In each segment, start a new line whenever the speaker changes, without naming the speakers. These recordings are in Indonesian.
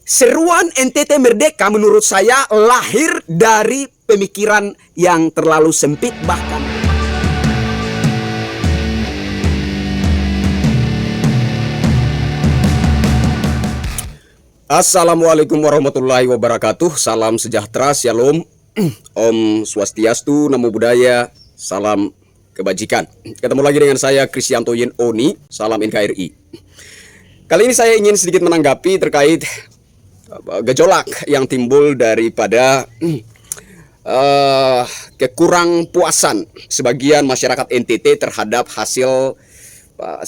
Seruan NTT Merdeka menurut saya lahir dari pemikiran yang terlalu sempit bahkan. Assalamualaikum warahmatullahi wabarakatuh. Salam sejahtera, shalom, Om Swastiastu, Namo Buddhaya, salam kebajikan. Ketemu lagi dengan saya Krisyanto Yen Oni, salam NKRI. Kali ini saya ingin sedikit menanggapi terkait gejolak yang timbul daripada kekurang puasan sebagian masyarakat NTT terhadap hasil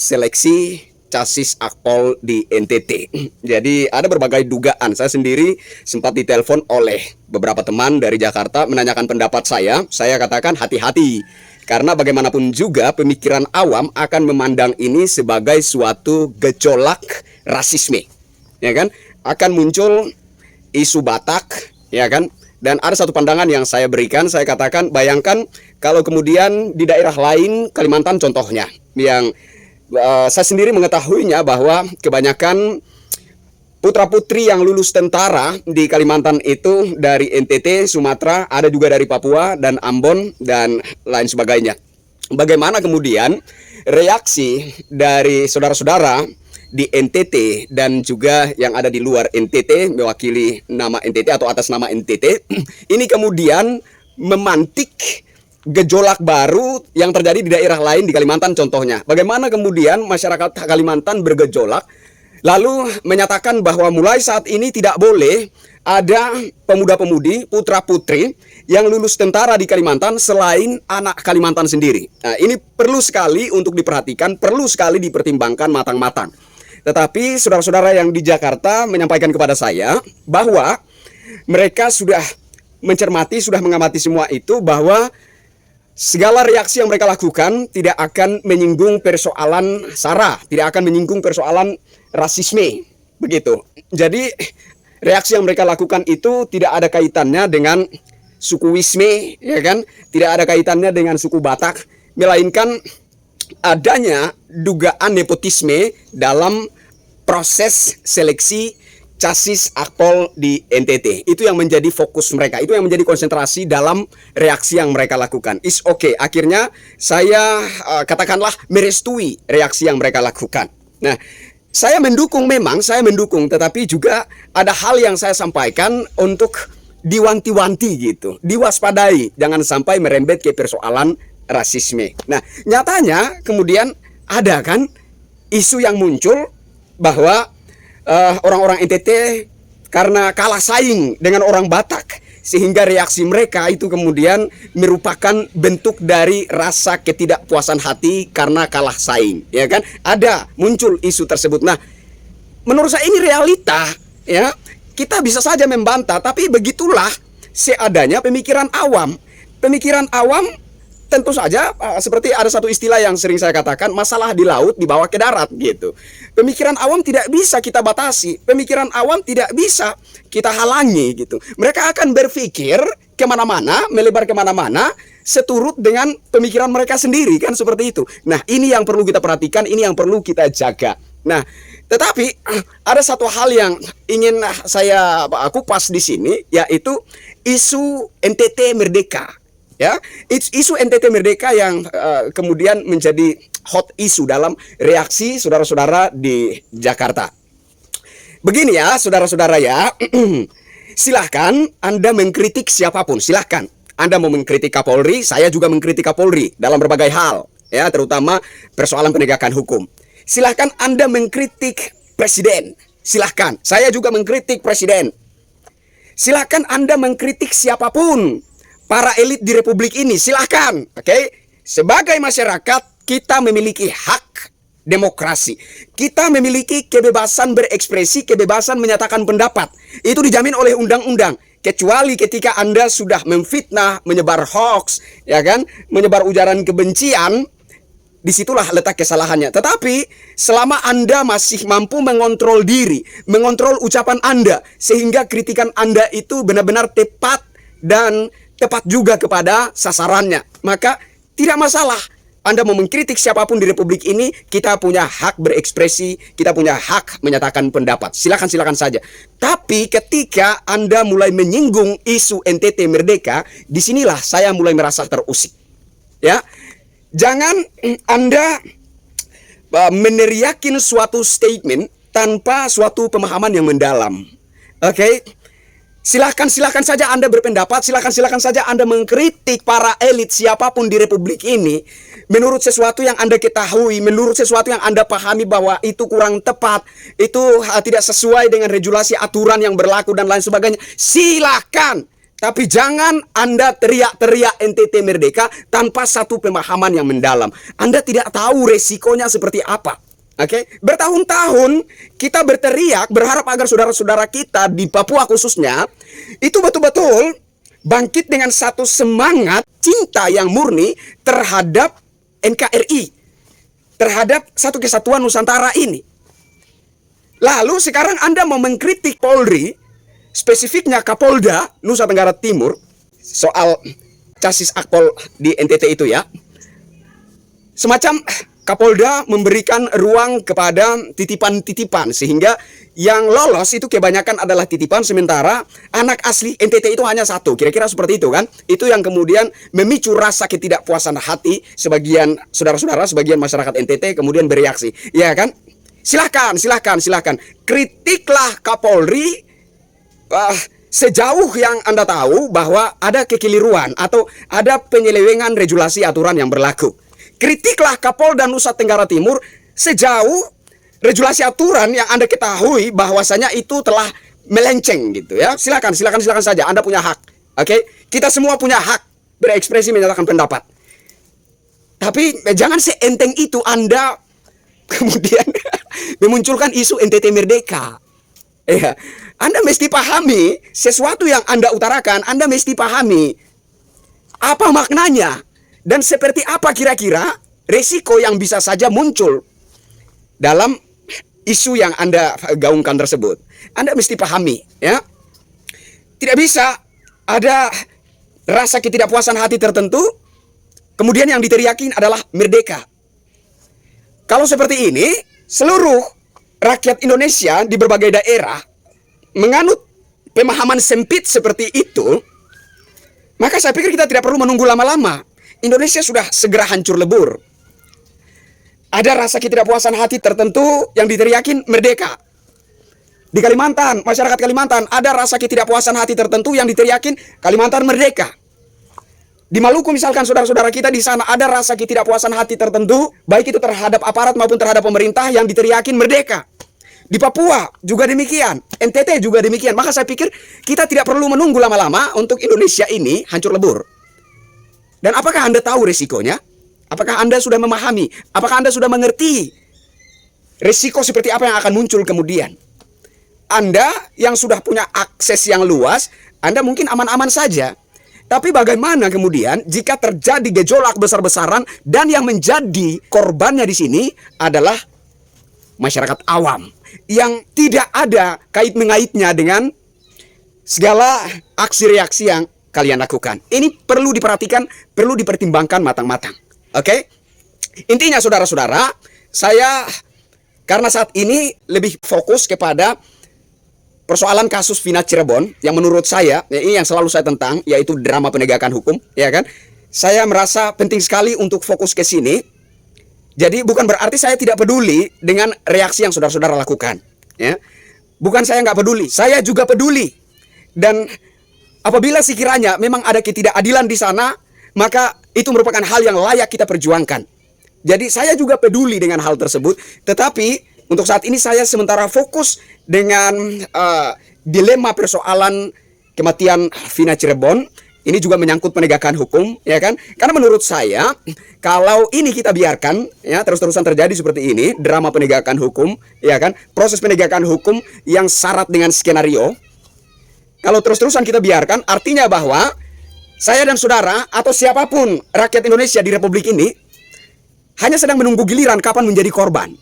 seleksi chassis akpol di NTT. Jadi ada berbagai dugaan. Saya sendiri sempat ditelepon oleh beberapa teman dari Jakarta menanyakan pendapat saya. Saya katakan hati-hati, karena bagaimanapun juga pemikiran awam akan memandang ini sebagai suatu gejolak rasisme, ya kan? Akan muncul isu Batak, ya kan? Dan ada satu pandangan yang saya berikan, saya katakan bayangkan kalau kemudian di daerah lain, Kalimantan contohnya, yang saya sendiri mengetahuinya bahwa kebanyakan putra-putri yang lulus tentara di Kalimantan itu dari NTT, Sumatera, ada juga dari Papua dan Ambon dan lain sebagainya. Bagaimana kemudian reaksi dari saudara-saudara di NTT dan juga yang ada di luar NTT mewakili nama NTT atau atas nama NTT ini kemudian memantik gejolak baru yang terjadi di daerah lain di Kalimantan contohnya. Bagaimana kemudian masyarakat Kalimantan bergejolak lalu menyatakan bahwa mulai saat ini tidak boleh ada pemuda-pemudi, putra-putri yang lulus tentara di Kalimantan selain anak Kalimantan sendiri. Nah, ini perlu sekali untuk diperhatikan, perlu sekali dipertimbangkan matang-matang. Tetapi saudara-saudara yang di Jakarta menyampaikan kepada saya bahwa mereka sudah mencermati, sudah mengamati semua itu, bahwa segala reaksi yang mereka lakukan tidak akan menyinggung persoalan SARA, tidak akan menyinggung persoalan rasisme, begitu. Jadi reaksi yang mereka lakukan itu tidak ada kaitannya dengan suku Wisme, ya kan? Tidak ada kaitannya dengan suku Batak, melainkan adanya dugaan nepotisme dalam proses seleksi chassis akpol di NTT. Itu yang menjadi fokus mereka, itu yang menjadi konsentrasi dalam reaksi yang mereka lakukan. Is okay. Akhirnya saya katakanlah merestui reaksi yang mereka lakukan. Nah, saya mendukung, memang saya mendukung, tetapi juga ada hal yang saya sampaikan untuk diwanti-wanti gitu, diwaspadai, jangan sampai merembet ke persoalan rasisme. Nah, nyatanya kemudian ada kan isu yang muncul bahwa orang-orang NTT karena kalah saing dengan orang Batak, sehingga reaksi mereka itu kemudian merupakan bentuk dari rasa ketidakpuasan hati karena kalah saing, ya kan? Ada muncul isu tersebut. Nah, menurut saya ini realita, ya. Kita bisa saja membantah, tapi begitulah seadanya pemikiran awam. Pemikiran awam tentu saja seperti ada satu istilah yang sering saya katakan, masalah di laut dibawa ke darat gitu. Pemikiran awam tidak bisa kita batasi, pemikiran awam tidak bisa kita halangi gitu. Mereka akan berpikir kemana-mana, melebar kemana-mana, seturut dengan pemikiran mereka sendiri, kan seperti itu. Nah, ini yang perlu kita perhatikan, ini yang perlu kita jaga. Nah, tetapi ada satu hal yang ingin saya kupas di sini, yaitu isu NTT Merdeka. Ya, isu NTT Merdeka yang kemudian menjadi hot isu dalam reaksi saudara-saudara di Jakarta. Begini ya, saudara-saudara ya, silahkan Anda mengkritik siapapun, silahkan. Anda mau mengkritik Kapolri, saya juga mengkritik Kapolri dalam berbagai hal, ya, terutama persoalan penegakan hukum. Silahkan Anda mengkritik Presiden, silahkan. Saya juga mengkritik Presiden. Silahkan Anda mengkritik siapapun, para elit di Republik ini, silahkan. Oke? Sebagai masyarakat, kita memiliki hak demokrasi. Kita memiliki kebebasan berekspresi, kebebasan menyatakan pendapat. Itu dijamin oleh undang-undang. Kecuali ketika Anda sudah memfitnah, menyebar hoax, ya kan? Menyebar ujaran kebencian, disitulah letak kesalahannya. Tetapi selama Anda masih mampu mengontrol diri, mengontrol ucapan Anda, sehingga kritikan Anda itu benar-benar tepat dan tepat juga kepada sasarannya, maka tidak masalah. Anda mau mengkritik siapapun di Republik ini, kita punya hak berekspresi, kita punya hak menyatakan pendapat. Silakan saja. Tapi ketika Anda mulai menyinggung isu NTT merdeka, disinilah saya mulai merasa terusik. Ya, jangan Anda meneriakin suatu statement tanpa suatu pemahaman yang mendalam. Oke? Silakan saja Anda berpendapat, silakan saja Anda mengkritik para elit siapapun di Republik ini menurut sesuatu yang Anda ketahui, menurut sesuatu yang Anda pahami bahwa itu kurang tepat, itu tidak sesuai dengan regulasi aturan yang berlaku dan lain sebagainya. Silakan, tapi jangan Anda teriak-teriak NTT merdeka tanpa satu pemahaman yang mendalam. Anda tidak tahu resikonya seperti apa. Oke, bertahun-tahun kita berteriak, berharap agar saudara-saudara kita di Papua khususnya itu betul-betul bangkit dengan satu semangat cinta yang murni terhadap NKRI, terhadap satu kesatuan Nusantara ini. Lalu sekarang Anda mau mengkritik Polri, spesifiknya Kapolda Nusa Tenggara Timur, soal chassis akpol di NTT itu ya. Semacam Kapolda memberikan ruang kepada titipan-titipan, sehingga yang lolos itu kebanyakan adalah titipan, sementara anak asli NTT itu hanya satu. Kira-kira seperti itu kan? Itu yang kemudian memicu rasa ketidakpuasan hati sebagian saudara-saudara, sebagian masyarakat NTT kemudian bereaksi. Ya kan? Silakan. Kritiklah Kapolri sejauh yang Anda tahu bahwa ada kekeliruan atau ada penyelewengan regulasi aturan yang berlaku. Kritiklah Kapolda Nusa Tenggara Timur sejauh regulasi aturan yang Anda ketahui bahwasanya itu telah melenceng gitu ya. Silakan saja, Anda punya hak. Oke? Kita semua punya hak berekspresi, menyatakan pendapat. Tapi jangan seenteng itu Anda kemudian memunculkan isu NTT merdeka. Ya, Anda mesti pahami sesuatu yang Anda utarakan, Anda mesti pahami apa maknanya. Dan seperti apa kira-kira resiko yang bisa saja muncul dalam isu yang Anda gaungkan tersebut. Anda mesti pahami ya. Tidak bisa ada rasa ketidakpuasan hati tertentu kemudian yang diteriakin adalah merdeka. Kalau seperti ini, seluruh rakyat Indonesia di berbagai daerah menganut pemahaman sempit seperti itu, maka saya pikir kita tidak perlu menunggu lama-lama. Indonesia sudah segera hancur lebur. Ada rasa ketidakpuasan hati tertentu yang diteriakin merdeka. Di Kalimantan, masyarakat Kalimantan ada rasa ketidakpuasan hati tertentu yang diteriakin Kalimantan merdeka. Di Maluku misalkan saudara-saudara kita di sana ada rasa ketidakpuasan hati tertentu, baik itu terhadap aparat maupun terhadap pemerintah yang diteriakin merdeka. Di Papua juga demikian, NTT juga demikian. Maka saya pikir kita tidak perlu menunggu lama-lama untuk Indonesia ini hancur lebur. Dan apakah Anda tahu resikonya? Apakah Anda sudah memahami? Apakah Anda sudah mengerti resiko seperti apa yang akan muncul kemudian? Anda yang sudah punya akses yang luas, Anda mungkin aman-aman saja. Tapi bagaimana kemudian jika terjadi gejolak besar-besaran dan yang menjadi korbannya di sini adalah masyarakat awam yang tidak ada kait-mengaitnya dengan segala aksi reaksi yang kalian lakukan. Ini perlu diperhatikan, perlu dipertimbangkan matang-matang. Oke? Intinya saudara-saudara, saya karena saat ini lebih fokus kepada persoalan kasus Vina Cirebon yang menurut saya, ini yang selalu saya tentang, yaitu drama penegakan hukum, ya kan? Saya merasa penting sekali untuk fokus ke sini. Jadi bukan berarti saya tidak peduli dengan reaksi yang saudara-saudara lakukan, ya. Bukan saya nggak peduli, saya juga peduli. Dan apabila sekiranya memang ada ketidakadilan di sana, maka itu merupakan hal yang layak kita perjuangkan. Jadi saya juga peduli dengan hal tersebut. Tetapi untuk saat ini saya sementara fokus dengan dilema persoalan kematian Vina Cirebon. Ini juga menyangkut penegakan hukum, ya kan? Karena menurut saya, kalau ini kita biarkan, ya terus-terusan terjadi seperti ini, drama penegakan hukum, ya kan? Proses penegakan hukum yang syarat dengan skenario. Kalau terus-terusan kita biarkan, artinya bahwa saya dan saudara atau siapapun rakyat Indonesia di Republik ini hanya sedang menunggu giliran kapan menjadi korban.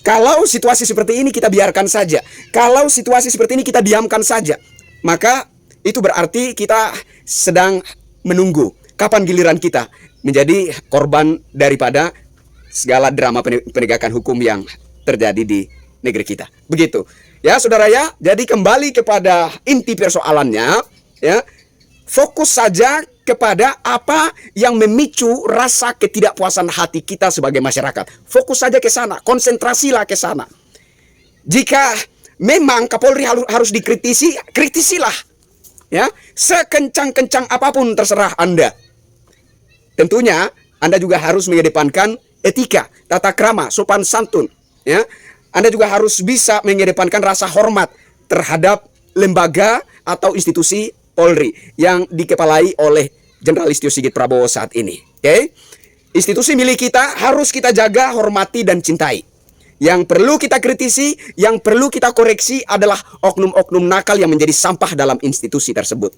Kalau situasi seperti ini kita biarkan saja, kalau situasi seperti ini kita diamkan saja, maka itu berarti kita sedang menunggu kapan giliran kita menjadi korban daripada segala drama penegakan hukum yang terjadi di negeri kita. Begitu. Ya, saudara ya. Jadi kembali kepada inti persoalannya, ya. Fokus saja kepada apa yang memicu rasa ketidakpuasan hati kita sebagai masyarakat. Fokus saja ke sana, konsentrasilah ke sana. Jika memang Kapolri harus dikritisi, kritisilah. Ya, sekencang-kencang apapun terserah Anda. Tentunya Anda juga harus mengedepankan etika, tata krama, sopan santun. Ya, Anda juga harus bisa mengedepankan rasa hormat terhadap lembaga atau institusi Polri yang dikepalai oleh Jenderal Listio Sigit Prabowo saat ini. Oke? Institusi milik kita harus kita jaga, hormati, dan cintai. Yang perlu kita kritisi, yang perlu kita koreksi adalah oknum-oknum nakal yang menjadi sampah dalam institusi tersebut.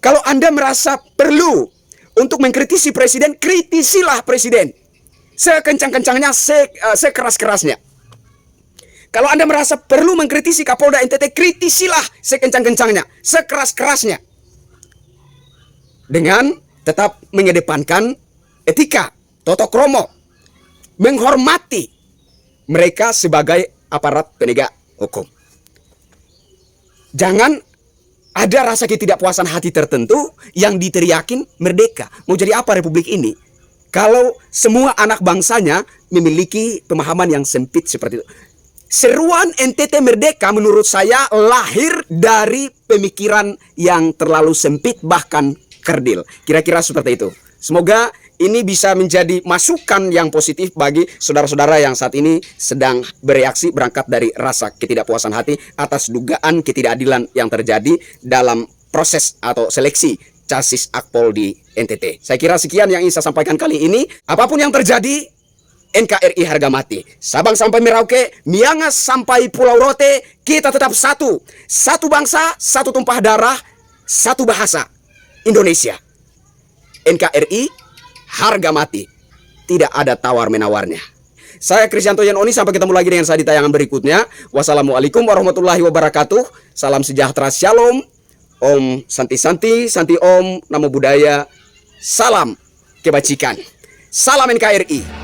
Kalau Anda merasa perlu untuk mengkritisi presiden, kritisilah presiden. Sekencang-kencangnya, sekeras-kerasnya. Kalau Anda merasa perlu mengkritisi Kapolda NTT, kritisilah sekencang-kencangnya, sekeras-kerasnya. Dengan tetap mengedepankan etika, toto kromo, menghormati mereka sebagai aparat penegak hukum. Jangan ada rasa ketidakpuasan hati tertentu yang diteriakin merdeka. Mau jadi apa republik ini kalau semua anak bangsanya memiliki pemahaman yang sempit seperti itu? Seruan NTT merdeka menurut saya lahir dari pemikiran yang terlalu sempit, bahkan kerdil. Kira-kira seperti itu. Semoga ini bisa menjadi masukan yang positif bagi saudara-saudara yang saat ini sedang bereaksi berangkat dari rasa ketidakpuasan hati atas dugaan ketidakadilan yang terjadi dalam proses atau seleksi Casis Akpol di NTT. Saya kira sekian yang ingin saya sampaikan kali ini. Apapun yang terjadi, NKRI harga mati. Sabang sampai Merauke, Miangas sampai Pulau Rote, kita tetap satu. Satu bangsa, satu tumpah darah, satu bahasa. Indonesia. NKRI harga mati. Tidak ada tawar-menawarnya. Saya Krisyanto Yanoni, sampai ketemu lagi dengan saya di tayangan berikutnya. Wassalamualaikum warahmatullahi wabarakatuh. Salam sejahtera, shalom. Om Santi Santi, Santi Om, Namo Buddhaya. Salam kebajikan. Salam NKRI.